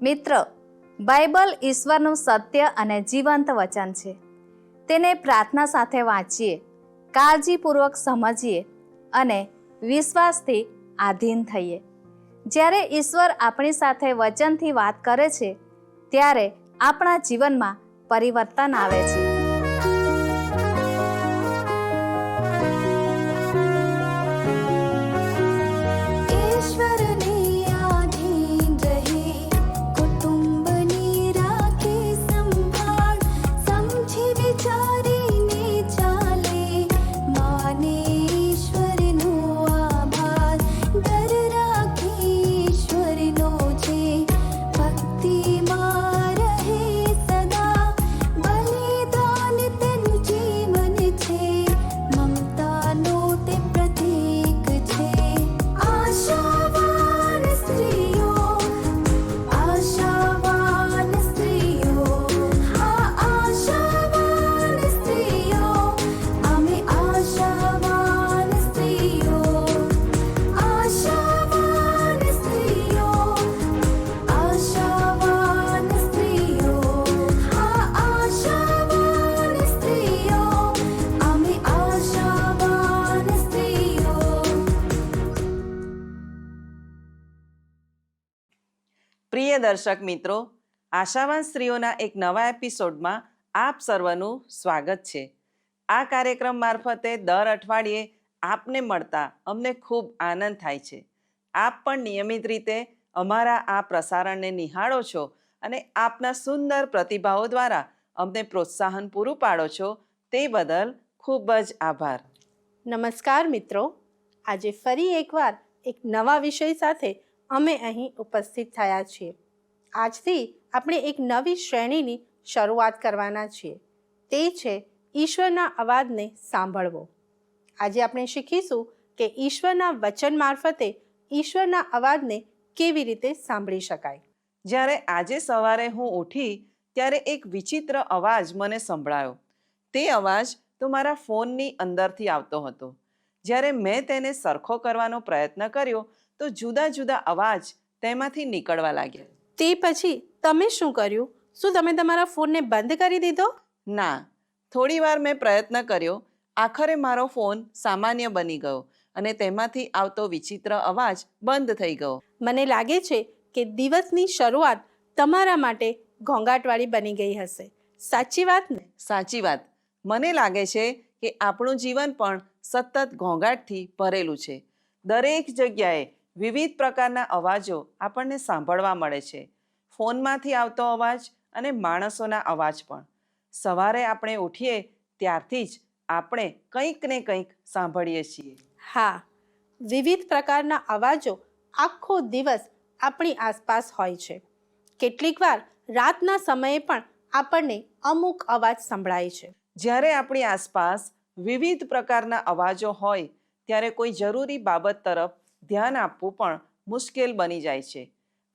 મિત્ર, બાઇબલ ઈશ્વરનું સત્ય અને જીવંત વચન છે. તેને પ્રાર્થના સાથે વાંચીએ, કાળજીપૂર્વક સમજીએ અને વિશ્વાસથી આધીન થઈએ. જ્યારે ઈશ્વર આપણી સાથે વચનથી વાત કરે છે, ત્યારે આપણા જીવનમાં પરિવર્તન આવે છે. પ્રિય દર્શક મિત્રો, આશાવાન સ્ત્રીઓના એક નવા એપિસોડમાં આપ સર્વનું સ્વાગત છે. આ કાર્યક્રમ મારફતે દર અઠવાડિયે આપને મળતા અમને ખૂબ આનંદ થાય છે. આપ પણ નિયમિત રીતે અમારા આ પ્રસારણને નિહાળો છો અને આપના સુંદર પ્રતિભાવો દ્વારા અમને પ્રોત્સાહન પૂરું પાડો છો, તે બદલ ખૂબ જ આભાર. નમસ્કાર મિત્રો, આજે ફરી એકવાર એક નવા વિષય સાથે અમે અહીં ઉપસ્થિત થયા છીએ. આજથી આપણે એક નવી શ્રેણીની શરૂઆત કરવાના છીએ. તે છે ઈશ્વરના અવાજને સાંભળવો. આજે આપણે શીખીશું કે ઈશ્વરના વચન મારફતે ઈશ્વરના અવાજને કેવી રીતે સાંભળી શકાય. જ્યારે આજે સવારે હું ઉઠી ત્યારે એક વિચિત્ર અવાજ મને સંભળાયો. તે અવાજ તો મારા ફોનની અંદરથી આવતો હતો. જ્યારે મેં તેને સરખો કરવાનો પ્રયત્ન કર્યો તો જુદા જુદા અવાજ તેમાંથી નીકળવા લાગ્યા. તે પછી તમે શું કર્યું? શું તમે તમારા ફોનને બંધ કરી દીધો? ના, થોડી વાર મેં પ્રયત્ન કર્યો. આખરે મારો ફોન સામાન્ય બની ગયો અને તેમાંથી આવતો વિચિત્ર અવાજ બંધ થઈ ગયો. મને લાગે છે કે દિવસની શરૂઆત તમારા માટે ઘોંઘાટવાળી બની ગઈ હશે. સાચી વાત ને? સાચી વાત. મને લાગે છે કે આપણું જીવન પણ સતત ઘોંઘાટથી ભરેલું છે. દરેક જગ્યાએ વિવિધ પ્રકારના અવાજો આપણને સાંભળવા મળે છે. ફોનમાંથી આવતો અવાજ અને માણસોના અવાજ પણ. સવારે આપણે ઉઠીએ ત્યારથી જ આપણે કંઈક ને કંઈક સાંભળીએ છીએ. હા, વિવિધ પ્રકારના અવાજો આખો દિવસ આપણી આસપાસ હોય છે. કેટલીક વાર રાતના સમયે પણ આપણને અમુક અવાજ સંભળાય છે. જ્યારે આપણી આસપાસ વિવિધ પ્રકારના અવાજો હોય ત્યારે કોઈ જરૂરી બાબત તરફ ધ્યાન આપવું પણ મુશ્કેલ બની જાય છે.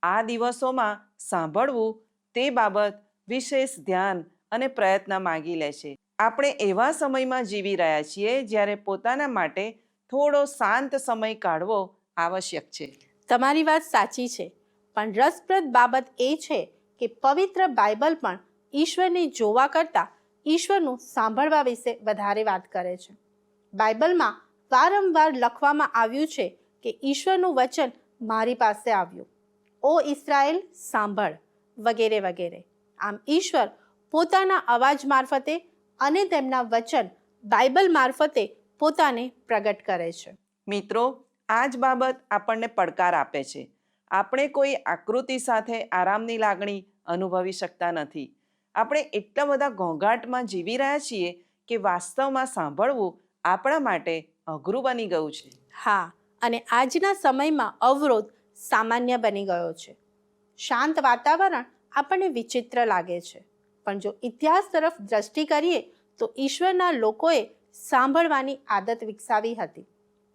આ દિવસોમાં સાંભળવું તે બાબત વિશેષ ધ્યાન અને પ્રયત્ન માંગી લે છે. આપણે એવા સમયમાં જીવી રહ્યા છીએ જ્યારે પોતાના માટે થોડો શાંત સમય કાઢવો આવશ્યક છે. તમારી વાત સાચી છે, પણ રસપ્રદ બાબત એ છે કે પવિત્ર બાઇબલ પણ ઈશ્વરને જોવા કરતાં ઈશ્વરનું સાંભળવા વિશે વધારે વાત કરે છે. બાઇબલમાં વારંવાર લખવામાં આવ્યું છે કે ઈશ્વરનું વચન મારી પાસે આવ્યું, ઓ ઇસ્રાએલ સાંભળ, વગેરે વગેરે. આમ ઈશ્વર પોતાના અવાજ મારફતે અને તેમના વચન બાઇબલ મારફતે પોતાને પ્રગટ કરે છે. મિત્રો, આ જ બાબત આપણને પડકાર આપે છે. આપણે કોઈ આકૃતિ સાથે આરામની લાગણી અનુભવી શકતા નથી. આપણે એટલા બધા ઘોંઘાટમાં જીવી રહ્યા છીએ કે વાસ્તવમાં સાંભળવું આપણા માટે અઘરું બની ગયું છે. હા, અને આજના સમયમાં અવરોધ સામાન્ય બની ગયો છે. શાંત વાતાવરણ આપણને વિચિત્ર લાગે છે, પણ જો ઇતિહાસ તરફ દ્રષ્ટિ કરીએ તો ઈશ્વરના લોકોએ સાંભળવાની આદત વિકસાવી હતી.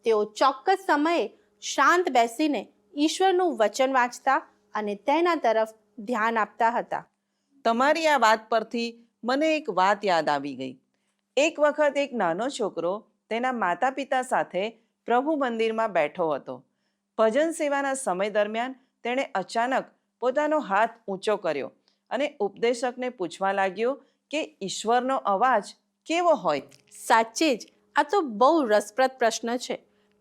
તેઓ ચોક્કસ સમયે શાંત બેસીને ઈશ્વરનું વચન વાંચતા અને તેના તરફ ધ્યાન આપતા હતા. તમારી આ વાત પરથી મને એક વાત યાદ આવી ગઈ. એક વખત એક નાનો છોકરો તેના માતા પિતા સાથે પ્રભુ મંદિરમાં બેઠો હતો. ભજન સેવાના સમય દરમિયાન તેણે અચાનક પોતાનો હાથ ઊંચો કર્યો અને ઉપદેશકને પૂછવા લાગ્યો કે ઈશ્વરનો અવાજ કેવો હોય. સાચે જ આ તો બહુ રસપ્રદ પ્રશ્ન છે.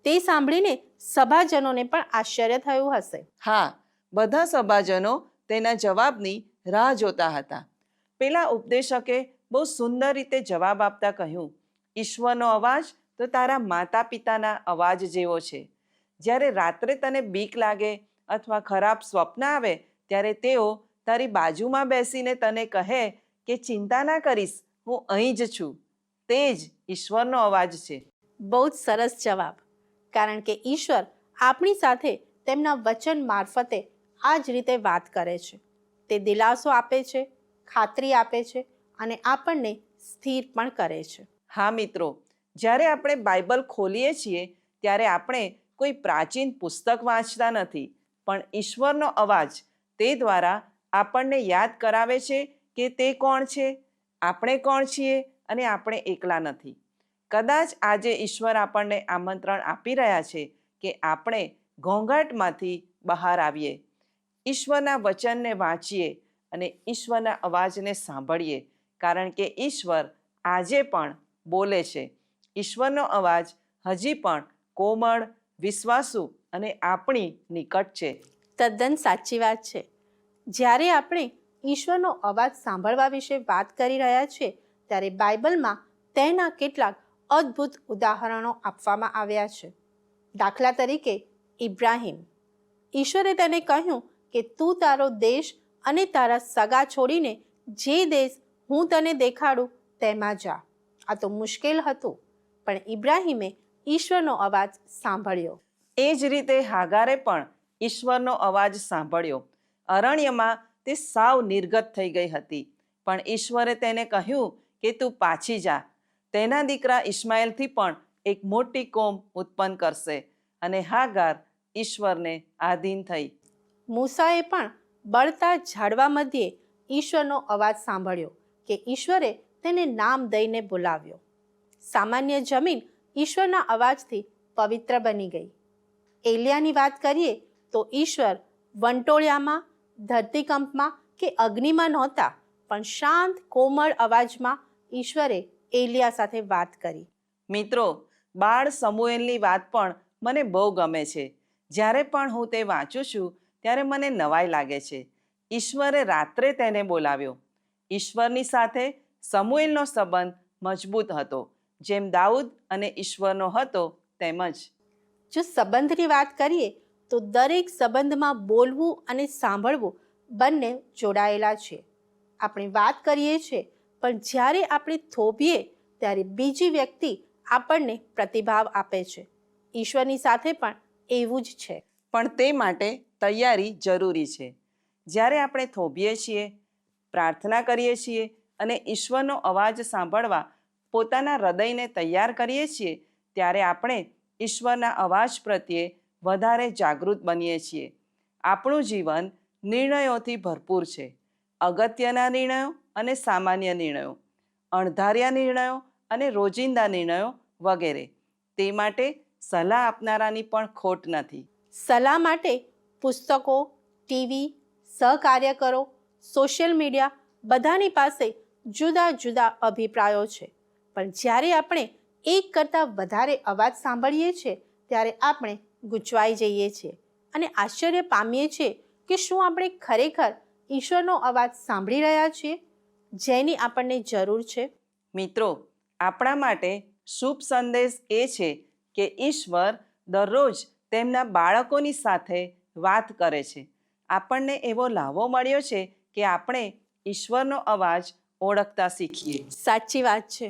તે સાંભળીને સભાજનોને પણ આશ્ચર્ય થયું હશે. હા, બધા સભાજનો તેના જવાબની રાહ જોતા હતા. પેલા ઉપદેશકે બહુ સુંદર રીતે જવાબ આપતા કહ્યું, ઈશ્વરનો અવાજ તો તારા માતા પિતાના અવાજ જેવો છે. જ્યારે રાત્રે તને બીક લાગે અથવા ખરાબ સ્વપ્ન આવે ત્યારે તેઓ તારી બાજુમાં બેસીને તને કહે કે ચિંતા ના કરીશ, હું અહીં જ છું. તે જ ઈશ્વરનો અવાજ છે. બહુ જ સરસ જવાબ. કારણ કે ઈશ્વર આપણી સાથે તેમના વચન મારફતે આ જ રીતે વાત કરે છે. તે દિલાસો આપે છે, ખાતરી આપે છે અને આપણને સ્થિર પણ કરે છે. હા મિત્રો, જ્યારે આપણે બાઇબલ ખોલીએ છીએ ત્યારે આપણે કોઈ પ્રાચીન પુસ્તક વાંચતા નથી, પણ ઈશ્વરનો અવાજ તે દ્વારા આપણને યાદ કરાવે છે કે તે કોણ છે, આપણે કોણ છીએ અને આપણે એકલા નથી. કદાચ આજે ઈશ્વર આપણને આમંત્રણ આપી રહ્યા છે કે આપણે ઘોંઘાટમાંથી બહાર આવીએ, ઈશ્વરના વચનને વાંચીએ અને ઈશ્વરના અવાજને સાંભળીએ, કારણ કે ઈશ્વર આજે પણ બોલે છે. ઈશ્વરનો અવાજ હજી પણ કોમળ, વિશ્વાસુ અને આપણી નિકટ છે. તદ્દન સાચી વાત છે. જ્યારે આપણે ઈશ્વરનો અવાજ સાંભળવા વિશે વાત કરી રહ્યા છીએ ત્યારે બાઇબલમાં તેના કેટલાક અદ્ભુત ઉદાહરણો આપવામાં આવ્યા છે. દાખલા તરીકે ઇબ્રાહિમ. ઈશ્વરે તેને કહ્યું કે તું તારો દેશ અને તારા સગા છોડીને જે દેશ હું તને દેખાડું તેમાં જા. આ તો મુશ્કેલ હતું, પણ ઇબ્રાહિમે ઈશ્વરનો અવાજ સાંભળ્યો. એ જ રીતે હાગારે પણ ઈશ્વરનો અવાજ સાંભળ્યો. અરણ્યમાં તે સાવ નિર્ગત થઈ ગઈ હતી, પણ ઈશ્વરે તેને કહ્યું કે તું પાછી જા. તેના દીકરા ઇસ્માએલથી પણ એક મોટી કોમ ઉત્પન્ન કરશે અને હાગાર ઈશ્વરને આધીન થઈ. મૂસાએ પણ બળતા ઝાડવા મધ્યે ઈશ્વરનો અવાજ સાંભળ્યો કે ઈશ્વરે તેને નામ દઈને બોલાવ્યો. સામાન્ય જમીન ઈશ્વરના અવાજથી પવિત્ર બની ગઈ. એલિયાની વાત કરીએ તો ઈશ્વર વંટોળિયામાં, ધરતીકંપમાં કે અગ્નિમાં નહોતા, પણ શાંત કોમળ અવાજમાં ઈશ્વરે એલિયા સાથે વાત કરી. મિત્રો, બાળ સમુએલની વાત પણ મને બહુ ગમે છે. જ્યારે પણ હું તે વાંચું છું ત્યારે મને નવાઈ લાગે છે. ઈશ્વરે રાત્રે તેને બોલાવ્યો. ઈશ્વરની સાથે સમુએલનો સંબંધ મજબૂત હતો, જેમ દાઉદ અને ઈશ્વરનો હતો તેમજ. જો સંબંધની વાત કરીએ તો દરેક સંબંધમાં બોલવું અને સાંભળવું બંને જોડાયેલા છે. આપણે વાત કરીએ છીએ, પણ જ્યારે આપણે થોભીએ ત્યારે બીજી વ્યક્તિ આપણને પ્રતિભાવ આપે છે. ઈશ્વરની સાથે પણ એવું જ છે. પણ તે માટે તૈયારી જરૂરી છે. જ્યારે આપણે થોભીએ છીએ, પ્રાર્થના કરીએ છીએ અને ઈશ્વરનો અવાજ સાંભળવા પોતાના હૃદયને તૈયાર કરીએ છીએ, ત્યારે આપણે ઈશ્વરના અવાજ પ્રત્યે વધારે જાગૃત બનીએ છીએ. આપણું જીવન નિર્ણયોથી ભરપૂર છે. અગત્યના નિર્ણયો અને સામાન્ય નિર્ણયો, અણધાર્યા નિર્ણયો અને રોજિંદા નિર્ણયો વગેરે. તે માટે સલાહ આપનારાની પણ ખોટ નથી. સલાહ માટે પુસ્તકો, ટીવી, સહકાર્યકરો, સોશિયલ મીડિયા બધાની પાસે જુદા જુદા અભિપ્રાયો છે. પણ જ્યારે આપણે એક કરતાં વધારે અવાજ સાંભળીએ છીએ ત્યારે આપણે ગૂંચવાઈ જઈએ છીએ અને આશ્ચર્ય પામીએ છીએ કે શું આપણે ખરેખર ઈશ્વરનો અવાજ સાંભળી રહ્યા છીએ જેની આપણને જરૂર છે. મિત્રો, આપણા માટે શુભ સંદેશ એ છે કે ઈશ્વર દરરોજ તેમના બાળકોની સાથે વાત કરે છે. આપણને એવો લાવો મળ્યો છે કે આપણે ઈશ્વરનો અવાજ ઓળખતા શીખીએ. સાચી વાત છે.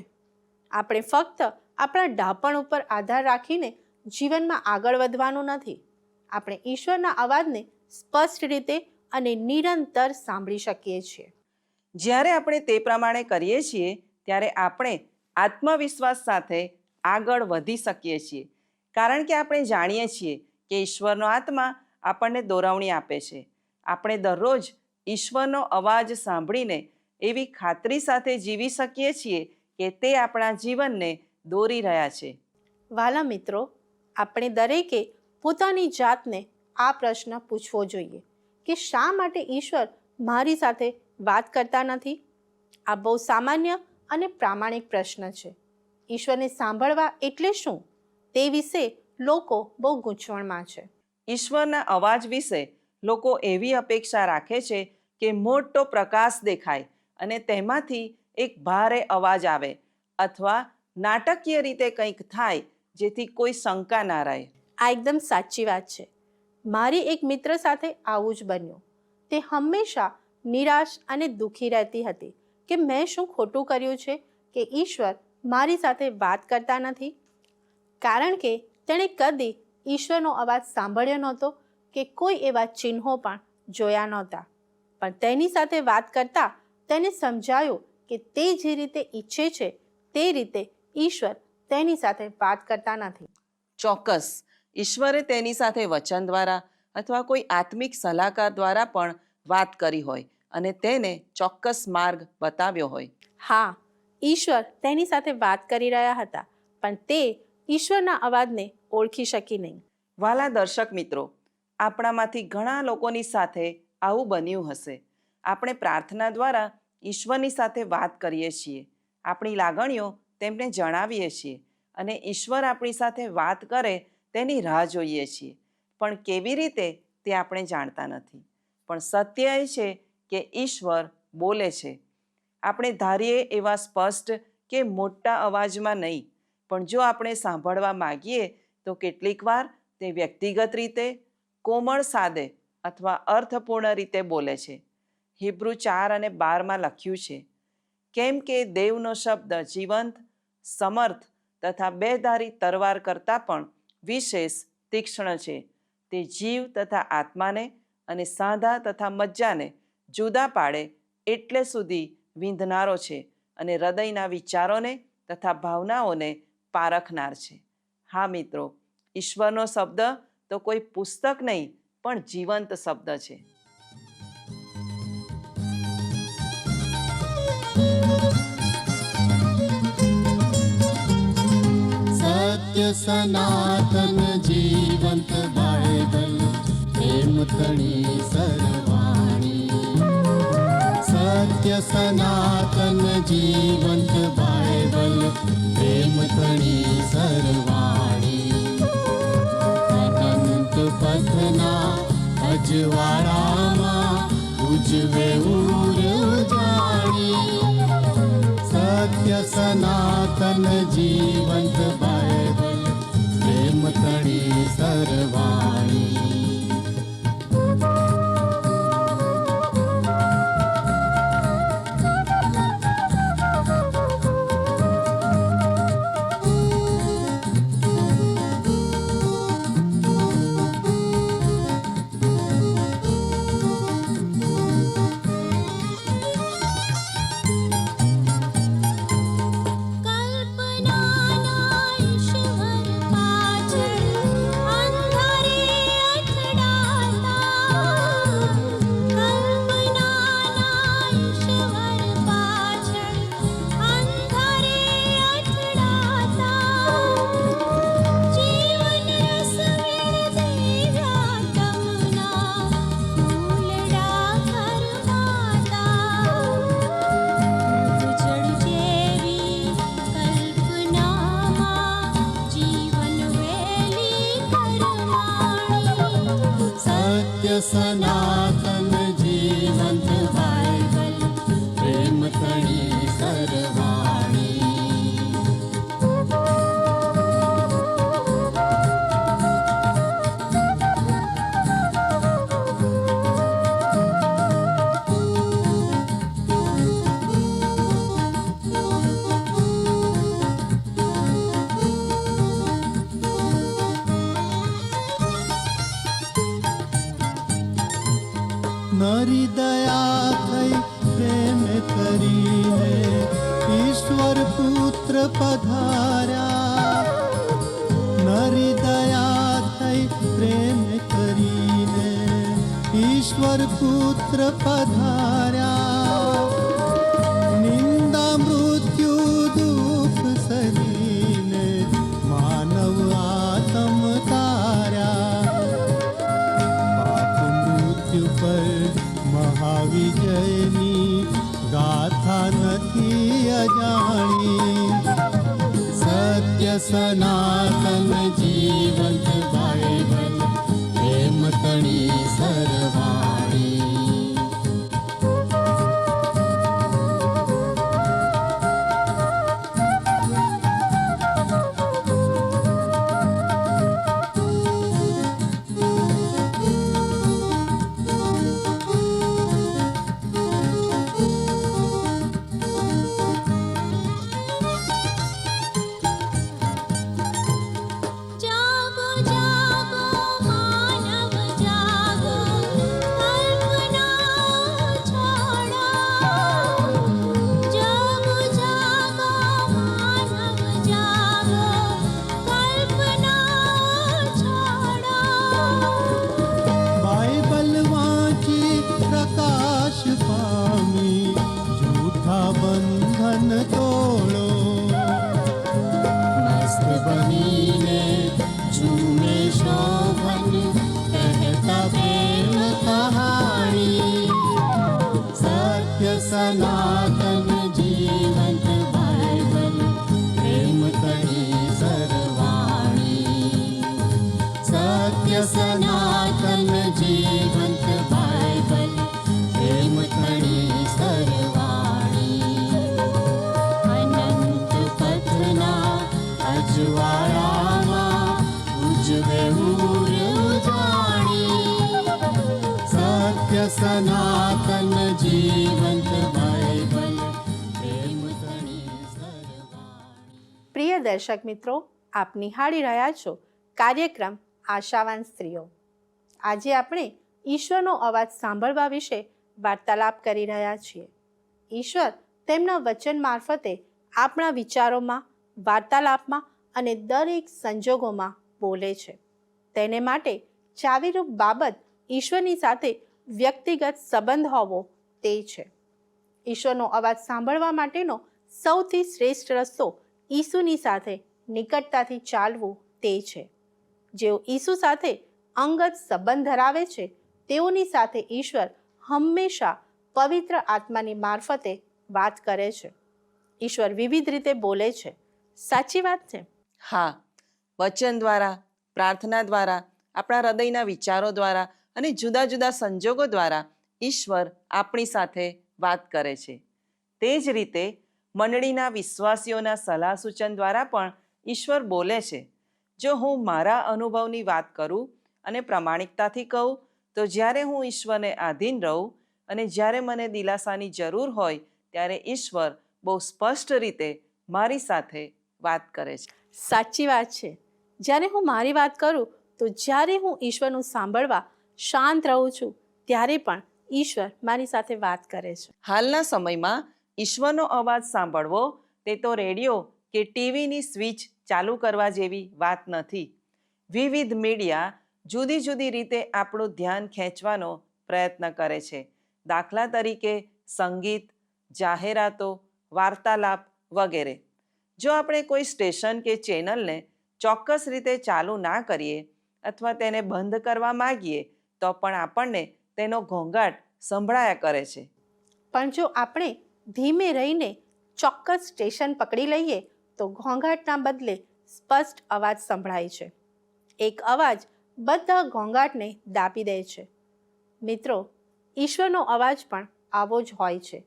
આપણે ફક્ત આપણા ડાપણ ઉપર આધાર રાખીને જીવનમાં આગળ વધવાનું નથી. આપણે ઈશ્વરના અવાજને સ્પષ્ટ રીતે અને નિરંતર સાંભળી શકીએ છીએ. જ્યારે આપણે તે પ્રમાણે કરીએ છીએ ત્યારે આપણે આત્મવિશ્વાસ સાથે આગળ વધી શકીએ છીએ, કારણ કે આપણે જાણીએ છીએ કે ઈશ્વરનો આત્મા આપણને દોરવણી આપે છે. આપણે દરરોજ ઈશ્વરનો અવાજ સાંભળીને એવી ખાતરી સાથે જીવી શકીએ છીએ કે તે આપણા જીવનને દોરી રહ્યા છે. વહાલા મિત્રો, આપણે દરેકે પોતાની જાતને આ પ્રશ્ન પૂછવો જોઈએ કે શા માટે ઈશ્વર મારી સાથે વાત કરતા નથી? આ બહુ સામાન્ય અને પ્રામાણિક પ્રશ્ન છે. ઈશ્વરને સાંભળવા એટલે શું તે વિશે લોકો બહુ ગૂંચવણમાં છે. ઈશ્વરના અવાજ વિશે લોકો એવી અપેક્ષા રાખે છે કે મોટો પ્રકાશ દેખાય અને તેમાંથી એક ભારે અવાજ આવે અથવા નાટકીય રીતે કંઈક થાય જેથી કોઈ શંકા ના રહે. આ એકદમ સાચી વાત છે. મારી એક મિત્ર સાથે આવું જ બન્યું. તે હંમેશા નિરાશ અને દુઃખી રહેતી હતી કે મેં શું ખોટું કર્યું છે કે ઈશ્વર મારી સાથે વાત કરતા નથી. કારણ કે તેણે કદી ઈશ્વરનો અવાજ સાંભળ્યો નહોતો કે કોઈ એવા ચિહ્નો પણ જોયા નહોતા. પણ તેની સાથે વાત કરતા તેને સમજાયું કે તે જે રીતે ઈચ્છે છે તે રીતે ઈશ્વર તેની સાથે વાત કરતા નથી. ચોક્કસ, ઈશ્વરે તેની સાથે વચન દ્વારા અથવા કોઈ આત્મિક સલાહકાર દ્વારા પણ વાત કરી હોય અને તેને ચોક્કસ માર્ગ બતાવ્યો હોય. હા, ઈશ્વર તેની સાથે વાત કરી રહ્યા હતા, પણ તે ઈશ્વરના અવાજને ઓળખી શકી નહીં. વાલા દર્શક મિત્રો, આપણામાંથી ઘણા લોકોની સાથે આવું બન્યું હશે. આપણે પ્રાર્થના દ્વારા ઈશ્વરની સાથે વાત કરીએ છીએ, આપણી લાગણીઓ તેમને જણાવીએ છીએ અને ઈશ્વર આપણી સાથે વાત કરે તેની રાહ જોઈએ છીએ. પણ કેવી રીતે તે આપણે જાણતા નથી. પણ સત્ય એ છે કે ઈશ્વર બોલે છે. આપણે ધારીએ એવા સ્પષ્ટ કે મોટા અવાજમાં નહીં, પણ જો આપણે સાંભળવા માગીએ તો કેટલીક વાર તે વ્યક્તિગત રીતે, કોમળ સાદે અથવા અર્થપૂર્ણ રીતે બોલે છે. હિબ્રુ 4:12 લખ્યું છે, કેમ કે દેવનો શબ્દ જીવંત, સમર્થ તથા બેધારી તરવાર કરતાં પણ વિશેષ તીક્ષ્ણ છે. તે જીવ તથા આત્માને અને સાંધા તથા મજ્જાને જુદા પાડે એટલે સુધી વીંધનારો છે અને હૃદયના વિચારોને તથા ભાવનાઓને પારખનાર છે. હા મિત્રો, ઈશ્વરનો શબ્દ તો કોઈ પુસ્તક નહીં પણ જીવંત શબ્દ છે. સત્ય સનાતન જીવંત બાઇબલ પ્રેમ તણી સરવાણી. સત્ય સનાતન જીવંત બાઇબલ પ્રેમ તણી સરવાણી. અનંત પથના અજવાળામાં ઉજવે ઉજાણી. સત્ય સનાતન જીવંત બાઇબલ પ્રેમ તણી સરવાણી. સનાતન જીવંત બાઇબલ પ્રેમ તણી સરવાણી. નરી દયા થઈ પ્રેમ કરીને ઈશ્વર પુત્ર પધાર્યા. નરી દયા થઈ પ્રેમ કરીને ઈશ્વર પુત્ર પધાર્યા. નિંદા મૃત્યુ દુઃખ સહીને માનવ આત્મ તાર્યા. પાપ મૃત્યુ પર વિજયની ગાથા નથી અજાણી. સત્ય સનાતન જીવંત બાઇબલ પ્રેમ તણી સરવાણી. જાગો જાગો માનવ જાગો, કલ્પના છોડો. જાગો જાગો માનવ જાગો, કલ્પના છોડો. બાઇબલ વાંચી પ્રકાશ પામી જૂઠા બંધન તોડો. મસ્ત બનીને ઝૂમે શોભન કહેતા પ્રેમ કહાણી. સત્ય સનાતન જીવંત બાઇબલ પ્રેમ તણી સરવાણી. સત્ય સનાતન જીવંત બાઇબલ પ્રેમ તણી સરવાણી. અનંત પથના અજવાળામાં ઉજવે ઉજાણી. સત્ય સનાતન જીવંત બાઇબલ પ્રેમ તણી સરવાણી. પ્રિય દર્શક મિત્રો, આપ નિહાળી રહ્યા છો કાર્યક્રમ આશાવાન સ્ત્રીઓ. આજે આપણે ઈશ્વરનો અવાજ સાંભળવા વિશે વાર્તાલાપ કરી રહ્યા છીએ. ઈશ્વર તેમના વચન મારફતે આપણા વિચારોમાં, વાર્તાલાપમાં અને દરેક સંજોગોમાં બોલે છે. તેને માટે ચાવીરૂપ બાબત ઈશ્વરની સાથે વ્યક્તિગત સંબંધ હોવો તે છે. ઈશ્વરનો અવાજ સાંભળવા માટેનો સૌથી શ્રેષ્ઠ રસ્તો ઈસુની સાથે નિકટતાથી ચાલવું તે છે. જેઓ ઈસુ સાથે અંગત સંબંધ ધરાવે છે તેઓની સાથે ઈશ્વર હંમેશા પવિત્ર આત્માની મારફતે વાત કરે છે. ઈશ્વર વિવિધ રીતે બોલે છે. સાચી વાત છે? હા, વચન દ્વારા, પ્રાર્થના દ્વારા, આપણા હૃદયના વિચારો દ્વારા અને જુદા જુદા સંજોગો દ્વારા ઈશ્વર આપણી સાથે વાત કરે છે. તે જ રીતે મંડળીના વિશ્વાસીઓના સલાહ સૂચન દ્વારા પણ ઈશ્વર બોલે છે. જો હું મારા અનુભવની વાત કરું અને પ્રામાણિકતાથી કહું તો જ્યારે હું ઈશ્વરને આધીન રહું અને જ્યારે મને દિલાસાની જરૂર હોય ત્યારે ઈશ્વર બહુ સ્પષ્ટ રીતે મારી સાથે વાત કરે છે. સાચી વાત છે. જ્યારે હું મારી વાત કરું તો જ્યારે હું ઈશ્વરનું સાંભળવા શાંત રહું છું ત્યારે પણ ઈશ્વર મારી સાથે વાત કરે છે. હાલના સમયમાં ઈશ્વરનો અવાજ સાંભળવો તે તો રેડિયો કે ટીવીની સ્વિચ ચાલુ કરવા જેવી વાત નથી. વિવિધ મીડિયા જુદી જુદી રીતે આપણું ધ્યાન ખેંચવાનો પ્રયત્ન કરે છે. દાખલા તરીકે સંગીત, જાહેરાતો, વાર્તાલાપ વગેરે. જો આપણે કોઈ સ્ટેશન કે ચેનલને ચોક્કસ રીતે ચાલુ ના કરીએ અથવા તેને બંધ કરવા માંગીએ તો પણ આપણને તેનો ઘોંઘાટ સંભળાયા કરે છે. પણ જો આપણે ધીમે રહીને ચોક્કસ સ્ટેશન પકડી લઈએ તો ઘોંઘાટના બદલે સ્પષ્ટ અવાજ સંભળાય છે. એક અવાજ બધા ઘોંઘાટને દાબી દે છે. મિત્રો, ઈશ્વરનો અવાજ પણ આવો જ હોય છે.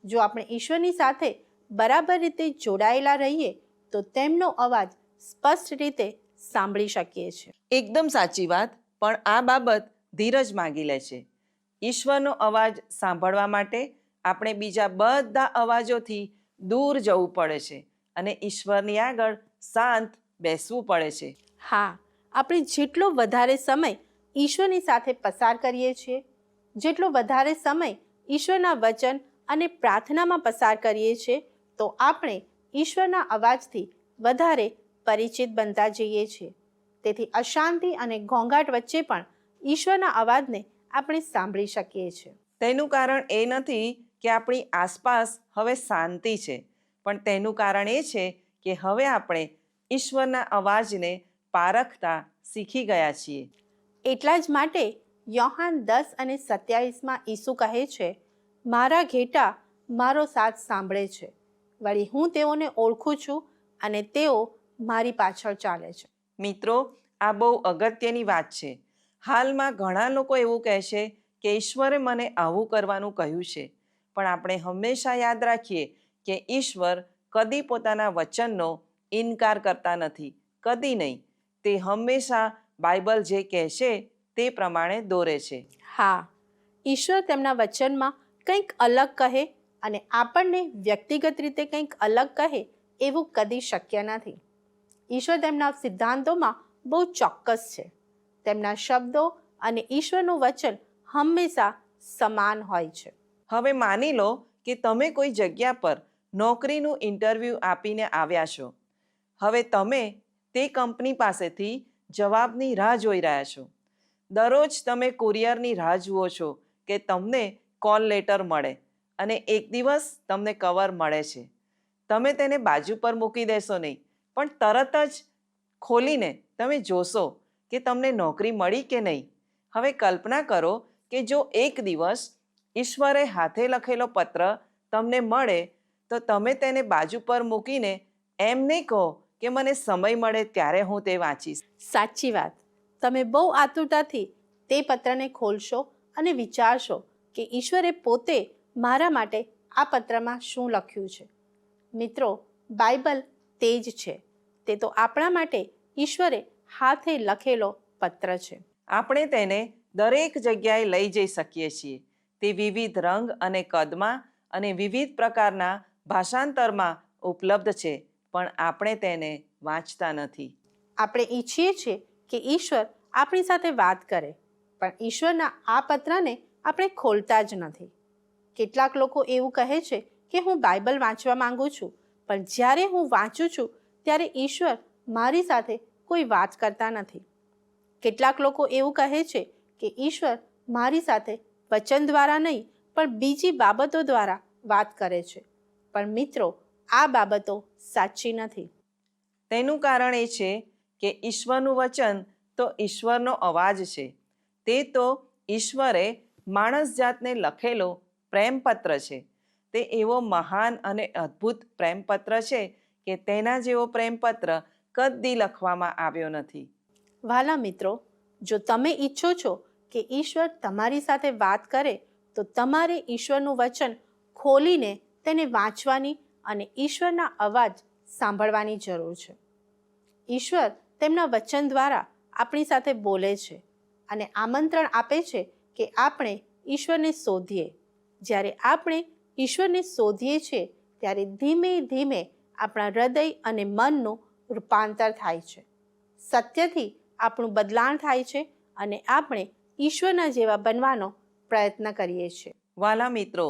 જો આપણે ઈશ્વરની સાથે બરાબર રીતે જોડાયેલા રહીએ તો તેમનો અવાજ સ્પષ્ટ રીતે સાંભળી શકીએ છીએ. એકદમ સાચી વાત, પણ આ બાબત ધીરજ માંગી લે છે. ઈશ્વરનો અવાજ સાંભળવા માટે આપણે બીજા બધા અવાજોથી દૂર જવું પડે છે અને ઈશ્વરની આગળ શાંત બેસવું પડે છે. હા, આપણે જેટલો વધારે સમય ઈશ્વરની સાથે પસાર કરીએ છીએ, જેટલો વધારે સમય ઈશ્વરના વચન અને પ્રાર્થનામાં પસાર કરીએ છીએ તો આપણે ઈશ્વરના અવાજથી વધારે પરિચિત બનતા જઈએ છીએ. તેથી અશાંતિ અને ઘોંઘાટ વચ્ચે પણ ઈશ્વરના અવાજને આપણે સાંભળી શકીએ છીએ. તેનું કારણ એ નથી કે આપણી આસપાસ હવે શાંતિ છે, પણ તેનું કારણ એ છે કે હવે આપણે ઈશ્વરના અવાજને પારખતા શીખી ગયા છીએ. એટલા જ માટે યોહાન 10:27 ઈસુ કહે છે, મારા ઘેટા મારો સાથ સાંભળે છે, વળી હું તેઓને ઓળખું છું અને તેઓ મારી પાછળ ચાલે છે. મિત્રો, આ બહુ અગત્યની વાત છે. હાલમાં ઘણા લોકો એવું કહે છે કે ઈશ્વરે મને આવું કરવાનું કહ્યું છે, પણ આપણે હંમેશા યાદ રાખીએ કે ઈશ્વર કદી પોતાના વચનનો ઇનકાર કરતા નથી, કદી નહીં. તે હંમેશા બાઇબલ જે કહેશે તે પ્રમાણે દોરે છે. હા, ઈશ્વર તેમના વચનમાં કંઈક અલગ કહે અને આપણને વ્યક્તિગત રીતે કંઈક અલગ કહે એવું કદી શક્ય નથી. ઈશ્વર તેમના સિદ્ધાંતોમાં બહુ ચોક્કસ છે. તેમના શબ્દો અને ઈશ્વરનું વચન હંમેશા સમાન હોય છે. હવે માની લો કે તમે કોઈ જગ્યા પર નોકરીનું ઇન્ટરવ્યૂ આપીને આવ્યા છો. હવે તમે તે કંપની પાસેથી જવાબની રાહ જોઈ રહ્યા છો. દરરોજ તમે કુરિયરની રાહ જુઓ છો કે તમને કોલ લેટર મળે અને એક દિવસ તમને કવર મળે છે. તમે તેને બાજુ પર મૂકી દેશો નહીં, પણ તરત જ ખોલીને તમે જોશો કે તમને નોકરી મળી કે નહીં. હવે કલ્પના કરો કે જો એક દિવસ ઈશ્વરે હાથે લખેલો પત્ર તમને મળે તો તમે તેને બાજુ પર મૂકીને એમ નહીં કહો કે મને સમય મળે ત્યારે હું તે વાંચીશ. સાચી વાત. તમે બહુ આતુરતાથી તે પત્રને ખોલશો અને વિચારશો કે ઈશ્વરે પોતે મારા માટે આ પત્રમાં શું લખ્યું છે. મિત્રો, બાઇબલ તે જ છે. તે તો આપણા માટે ઈશ્વરે હાથે લખેલો પત્ર છે. આપણે તેને દરેક જગ્યાએ લઈ જઈ શકીએ છીએ. તે વિવિધ રંગ અને કદમાં અને વિવિધ પ્રકારના ભાષાંતરમાં ઉપલબ્ધ છે, પણ આપણે તેને વાંચતા નથી. આપણે ઈચ્છીએ છીએ કે ઈશ્વર આપણી સાથે વાત કરે, પણ ઈશ્વરના આ પત્રને આપણે ખોલતા જ નથી. કેટલાક લોકો એવું કહે છે કે હું બાઇબલ વાંચવા માંગુ છું, પણ જ્યારે હું વાંચું છું ત્યારે ઈશ્વર મારી સાથે કોઈ વાત કરતા નથી. કેટલાક લોકો એવું કહે છે કે ઈશ્વર મારી સાથે વચન દ્વારા નહીં પણ બીજી બાબતો દ્વારા વાત કરે છે. પણ મિત્રો, આ બાબતો સાચી નથી. તેનું કારણ એ છે કે ઈશ્વરનું વચન તો ઈશ્વરનો અવાજ છે. તે તો ઈશ્વરે માણસ જાતને લખેલો પ્રેમપત્ર છે. તે એવો મહાન અને અદ્ભુત પ્રેમપત્ર છે કે તેના જેવો પ્રેમપત્ર કદી લખવામાં આવ્યો નથી. વહાલા મિત્રો, જો તમે ઈચ્છો છો કે ઈશ્વર તમારી સાથે વાત કરે તો તમારે ઈશ્વરનું વચન ખોલીને તેને વાંચવાની અને ઈશ્વરના અવાજ સાંભળવાની જરૂર છે. ઈશ્વર તેમના વચન દ્વારા આપણી સાથે બોલે છે અને આમંત્રણ આપે છે કે આપણે ઈશ્વરને શોધીએ. જ્યારે આપણે ઈશ્વરને શોધીએ છીએ ત્યારે ધીમે ધીમે આપણા હૃદય અને મનનું રૂપાંતર થાય છે. સત્યથી આપણું બદલાણ થાય છે અને આપણે ઈશ્વરના જેવા બનવાનો પ્રયત્ન કરીએ છીએ. વાલા મિત્રો,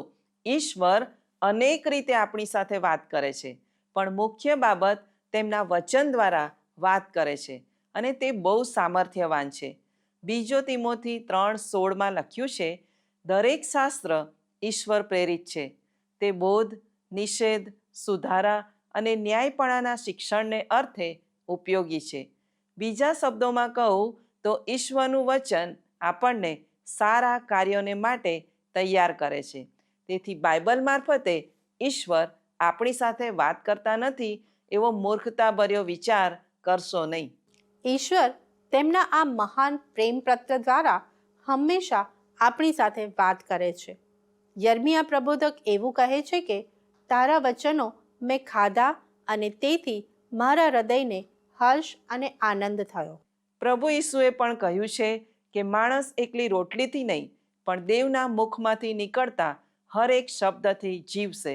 ઈશ્વર અનેક રીતે આપણી સાથે વાત કરે છે, પણ મુખ્ય બાબત તેમના વચન દ્વારા વાત કરે છે અને તે બહુ સામર્થ્યવાન છે. 2 તિમોથી 3:16 લખ્યું છે, દરેક શાસ્ત્ર ઈશ્વર પ્રેરિત છે. તે બોધ, નિષેધ, સુધારા અને ન્યાયપણાના શિક્ષણને અર્થે ઉપયોગી છે. બીજા શબ્દોમાં કહું તો ઈશ્વરનું વચન આપણને સારા કાર્યોને માટે તૈયાર કરે છે. તેથી બાઇબલ મારફતે ઈશ્વર આપણી સાથે વાત કરતા નથી એવો મૂર્ખતાભર્યો વિચાર કરશો નહીં. ઈશ્વર તેમના આ મહાન પ્રેમપત્ર દ્વારા હંમેશા આપણી સાથે વાત કરે છે. યર્મિયા પ્રબોધક એવું કહે છે કે તારા વચનો મેં ખાધા અને તેથી મારા હૃદયને હર્ષ અને આનંદ થયો. પ્રભુ ઈસુએ પણ કહ્યું છે કે માણસ એકલી રોટલીથી નહીં પણ દેવના મુખમાંથી નીકળતા હરેક શબ્દથી જીવશે.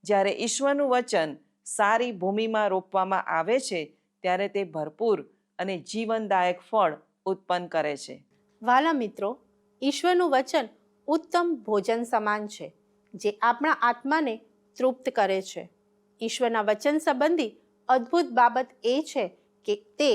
જ્યારે ઈશ્વરનું વચન સારી ભૂમિમાં રોપવામાં આવે છે ત્યારે તે ભરપૂર અને જીવનદાયક ફળ ઉત્પન્ન કરે છે. વાલા મિત્રો, ઈશ્વરનું વચન ઉત્તમ ભોજન સમાન છે જે આપણા આત્માને તૃપ્ત કરે છે. ઈશ્વરના વચન સંબંધી અદ્ભુત બાબત એ છે કે તે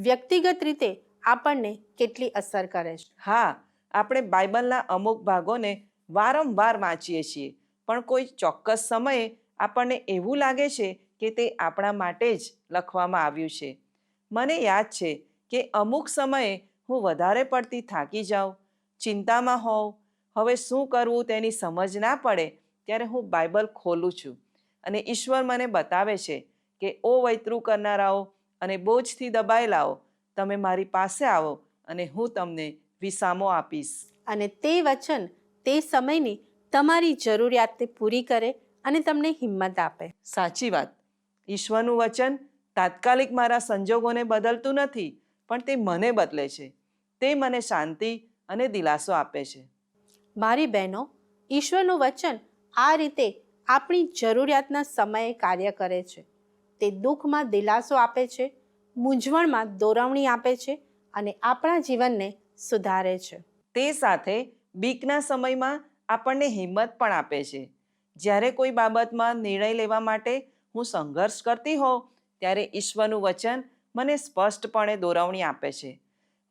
વ્યક્તિગત રીતે આપણને કેટલી અસર કરે છે. હા, આપણે બાઇબલના અમુક ભાગોને વારંવાર વાંચીએ છીએ, પણ કોઈ ચોક્કસ સમયે આપણને એવું લાગે છે કે તે આપણા માટે જ લખવામાં આવ્યું છે. મને યાદ છે કે અમુક સમયે હું વધારે પડતી થાકી જાઉં ચિંતામાં હોઉં, હવે શું કરવું તેની સમજ ના પડે, ત્યારે હું બાઇબલ ખોલું છું અને ઈશ્વર મને બતાવે છે કે ઓ વૈતરું કરનારાઓ અને બોજથી દબાયેલાઓ, તમે મારી પાસે આવો અને હું તમને વિસામો આપીશ. અને તે વચન તે સમયની તમારી જરૂરિયાતને પૂરી કરે અને તમને હિંમત આપે. સાચી વાત. ઈશ્વરનું વચન તાત્કાલિક મારા સંજોગોને બદલતું નથી, પણ તે મને બદલે છે. તે મને શાંતિ અને દિલાસો આપે છે. મારી બહેનો, ઈશ્વરનું વચન આ રીતે આપણી જરૂરિયાતના સમયે કાર્ય કરે છે. તે દુઃખમાં દિલાસો આપે છે, મૂંઝવણમાં દોરવણી આપે છે અને આપણા જીવનને સુધારે છે. તે સાથે બીકના સમયમાં આપણને હિંમત પણ આપે છે. જ્યારે કોઈ બાબતમાં નિર્ણય લેવા માટે હું સંઘર્ષ કરતી હોઉં, ત્યારે ઈશ્વરનું વચન મને સ્પષ્ટપણે દોરવણી આપે છે.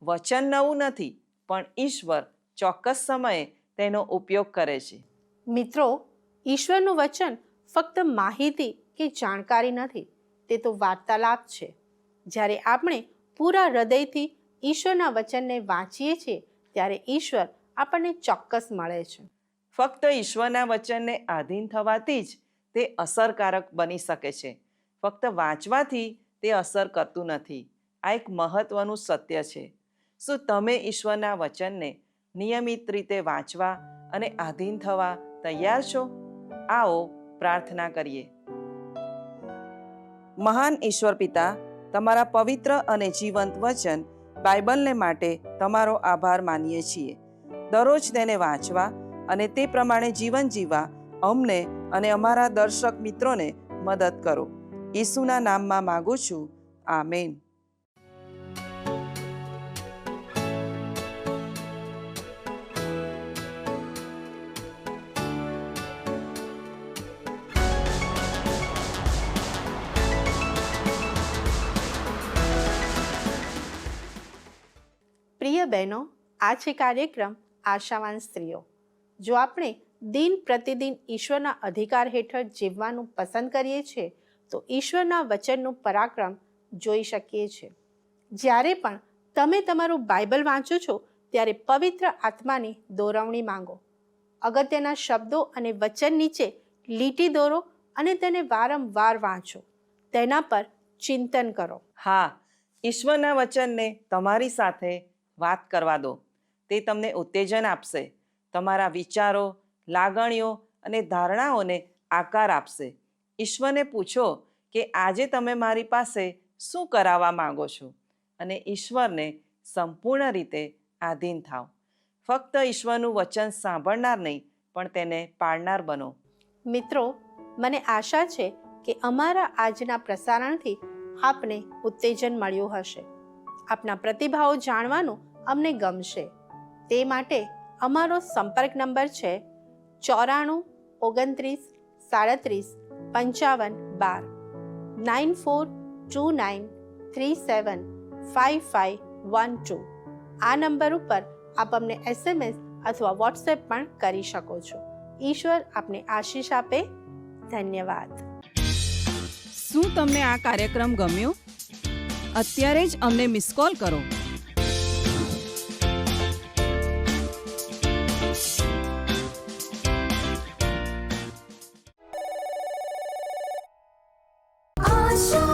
વચન નવું નથી, પણ ઈશ્વર ચોક્કસ સમયે તેનો ઉપયોગ કરે છે. મિત્રો, ઈશ્વરનું વચન ફક્ત માહિતી કે જાણકારી નથી, તે તો વાર્તાલાપ છે. જ્યારે આપણે પૂરા હૃદયથી ઈશ્વરના વચનને વાંચીએ છીએ, ત્યારે ઈશ્વર આપણને ચોક્કસ મળે છે. ફક્ત ઈશ્વરના વચનને આધીન થવાથી જ તે અસરકારક બની શકે છે. ફક્ત વાંચવાથી તે અસર કરતું નથી. આ એક મહત્વનું સત્ય છે. શું તમે ઈશ્વરના વચનને નિયમિત રીતે વાંચવા અને આધીન થવા તૈયાર છો? આવો પ્રાર્થના કરીએ. મહાન ઈશ્વર પિતા, તમારા પવિત્ર અને જીવંત વચન બાઇબલને માટે તમારો આભાર માનીએ છીએ. દરરોજ તેને વાંચવા અને તે પ્રમાણે જીવન જીવવા અમને અને અમારા દર્શક મિત્રોને મદદ કરો. ઈસુના નામમાં માગું છું. આમેન. પ્રિય બહેનો, આ છે કાર્યક્રમ આશાવાન સ્ત્રીઓ. જો આપણે દિન પ્રતિદિન ઈશ્વરના અધિકાર હેઠળ જીવવાનું પસંદ કરીએ છીએ, તો ઈશ્વરના વચનનું પરાક્રમ જોઈ શકીએ છીએ. જ્યારે પણ તમે તમારું બાઇબલ વાંચો છો, ત્યારે પવિત્ર આત્માની દોરવણી માંગો. અગત્યના શબ્દો અને વચન નીચે લીટી દોરો અને તેને વારંવાર વાંચો. તેના પર ચિંતન કરો. હા, ઈશ્વરના વચનને તમારી સાથે વાત કરવા દો. તે તમને ઉત્તેજન આપશે, તમારા વિચારો, લાગણીઓ અને ધારણાઓને આકાર આપશે. ઈશ્વરને પૂછો કે આજે તમે મારી પાસે શું કરાવવા માંગો છો, અને ઈશ્વરને સંપૂર્ણ રીતે આધીન થાવ. ફક્ત ઈશ્વરનું વચન સાંભળનાર નહીં, પણ તેને પાળનાર બનો. મિત્રો, મને આશા છે કે અમારા આજના પ્રસારણથી આપને ઉત્તેજન મળ્યું હશે. આપના પ્રતિભાવો જાણવાનું અમને ગમશે. તે માટે અમારો સંપર્ક નંબર છે 94 29 37 55 12 9429375512. આ નંબર ઉપર આપ અમને SMS અથવા વોટ્સએપ પણ કરી શકો છો. ઈશ્વર આપને આશીષ આપે. ધન્યવાદ. શું તમને આ કાર્યક્રમ ગમ્યો? અત્યારે જ અમને મિસ કોલ કરો. આશા